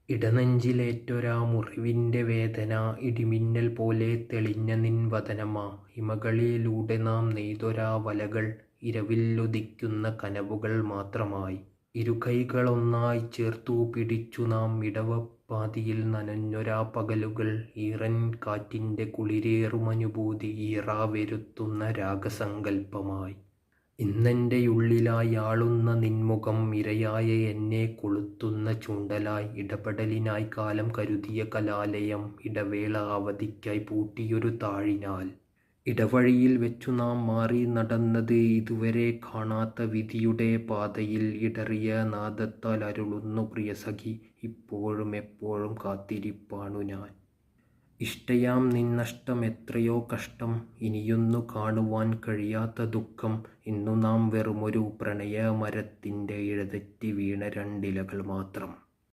ഇടനെഞ്ചിലേറ്റൊരാ മുറിവിന്റെ വേദന ഇടിമിന്നൽ പോലെ തെളിഞ്ഞ നിൻ വദനമാ. ഇമകളിലൂടെ നാം നെയ്തൊരാ വലകൾ ഇരവിലുദിക്കുന്ന കനവുകൾ മാത്രമായി. ഇരുകൈകളൊന്നായി ചേർത്തു പിടിച്ചു നാം ഇടവപ്പാതിയിൽ നനഞ്ഞൊരാ പകലുകൾ. ഈറൻ കാറ്റിന്റെ കുളിരേറുമനുഭൂതി ഈറാവെരുത്തുന്ന രാഗസങ്കൽപ്പമായി. ഇന്നെൻ്റെയുള്ളിലായി ആളുന്ന നിൻമുഖം ഇരയായ എന്നെ കൊളുത്തുന്ന ചൂണ്ടലായി. ഇടപെടലിനായി കാലം കരുതിയ കലാലയം ഇടവേള അവധിക്കായി പൂട്ടിയൊരു താഴിനാൽ. ഇടവഴിയിൽ വെച്ചു നാം മാറി നടന്നത് ഇതുവരെ കാണാത്ത വിധിയുടെ പാതയിൽ. ഇടറിയ നാദത്താൽ അരുളുന്നു പ്രിയസഖി, ഇപ്പോഴും എപ്പോഴും കാത്തിരിപ്പാണു ഞാൻ. ഇഷ്ടയാം നിൻ നഷ്ടം എത്രയോ കഷ്ടം, ഇനിയൊന്നു കാണുവാൻ കഴിയാത്ത ദുഃഖം. ഇന്നു നാം വെറുമൊരു പ്രണയമരത്തിൻ്റെ ഇഴതെറ്റി വീണ രണ്ടിലകൾ മാത്രം.